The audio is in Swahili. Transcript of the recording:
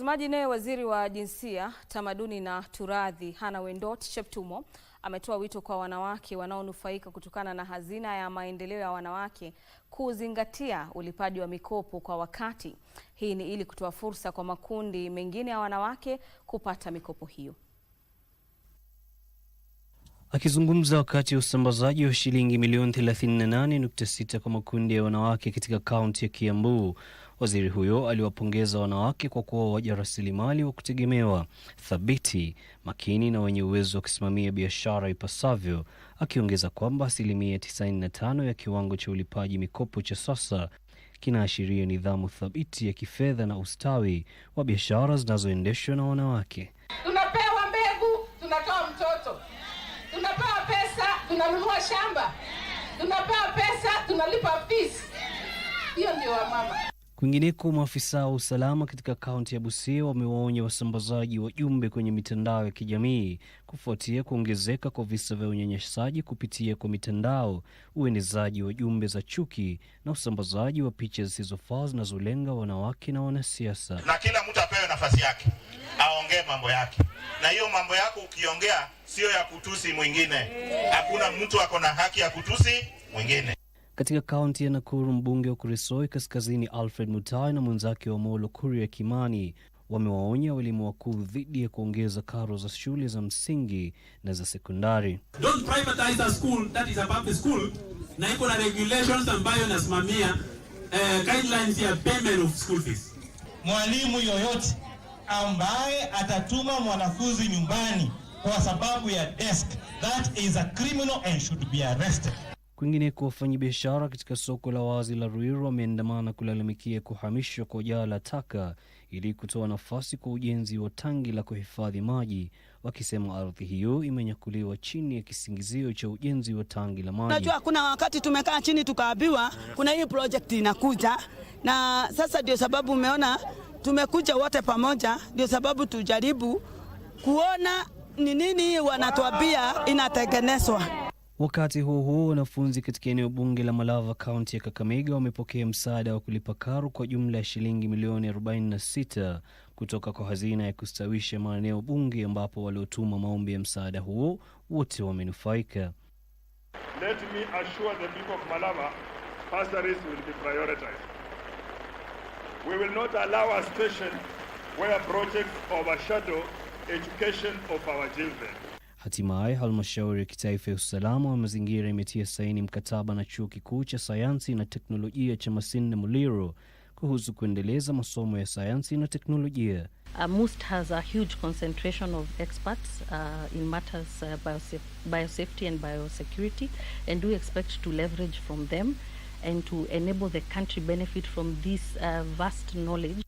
Mtazamaji, naye waziri wa jinsia, tamaduni na turathi Hannah Wendot Cheptumo ametoa wito kwa wanawake wanaonufaika kutokana na hazina ya maendeleo ya wanawake kuzingatia ulipaji wa mikopo kwa wakati. Hii ni ili kutoa fursa kwa makundi mengine ya wanawake kupata mikopo hiyo. Akizungumza wakati wa usambazaji wa shilingi milioni 38.6 kwa makundi ya wanawake katika kaunti ya Kiambu, waziri huyo aliwapongeza wanawake kwa kuwa waja rasilimali wa kutegemewa, thabiti, makini na wenye uwezo wa kusimamia biashara ipasavyo, akiongeza kwamba 95% ya kiwango cha ulipaji mikopo cha sasa kinaashiria nidhamu thabiti ya kifedha na ustawi wa biashara zinazoendeshwa na wanawake. Tunapewa mbegu, tunatoa mtoto. Tunapewa pesa, tunanunua shamba. Tunapewa pesa, tunalipa fees. Hiyo ndio wamama. Kwingineko, maafisa wa usalama katika kaunti ya Busia wamewaonya wasambazaji wa jumbe kwenye mitandao ya kijamii kufuatia kuongezeka kwa visa vya unyanyasaji kupitia kwa mitandao, uenezaji wa jumbe za chuki na usambazaji wa picha zisizofaa zinazolenga wanawake na wanasiasa. Na kila mtu apewe nafasi yake, aongee mambo yake. Na hiyo mambo yako ukiongea sio ya kutusi mwingine. Hakuna mtu ako na haki ya kutusi mwingine. Katika kaunti ya Nakuru, mbunge wa Kuresoi Kaskazini Alfred Mutai na mwenzake wa Molo Kuria Kimani wamewaonya walimu wakuu dhidi ya kuongeza karo za shule za msingi na za sekondari. Don't privatize a school that is above the school na iko na regulations ambayo nasimamia guidelines ya payment of school fees. Mwalimu yoyote ambaye atatuma mwanafunzi nyumbani kwa sababu ya desk, that is a criminal and should be arrested. Kwingineko, wafanyabiashara katika soko la wazi la Ruiru wameandamana kulalamikia kuhamishwa kwa jaa la taka ili kutoa nafasi kwa ujenzi wa tangi la kuhifadhi maji, wakisema ardhi hiyo imenyakuliwa chini ya kisingizio cha ujenzi wa tangi la maji. Unajua kuna wakati tumekaa chini tukaambiwa kuna hii project inakuja, na sasa ndio sababu umeona tumekuja wote pamoja, ndio sababu tujaribu kuona ni nini wanatuambia inatengenezwa. Wakati huo wanafunzi katika eneo bunge la Malava kaunti ya Kakamega wamepokea msaada wa kulipa karo kwa jumla ya shilingi milioni 46 kutoka kwa hazina ya kustawisha maeneo bunge, ambapo waliotuma maombi ya msaada huo wote wamenufaika. Let me assure the people of Malava, bursaries will be prioritized. We will not allow a situation where projects overshadow education of our children. Hatimaye, halmashauri ya kitaifa ya usalama wa mazingira imetia saini mkataba na chuo kikuu cha sayansi na teknolojia cha Masinde Muliro kuhusu kuendeleza masomo ya sayansi na teknolojia. MUST has a huge concentration of experts in matters biosafety and biosecurity, and we expect to leverage from them and to enable the country benefit from this vast knowledge.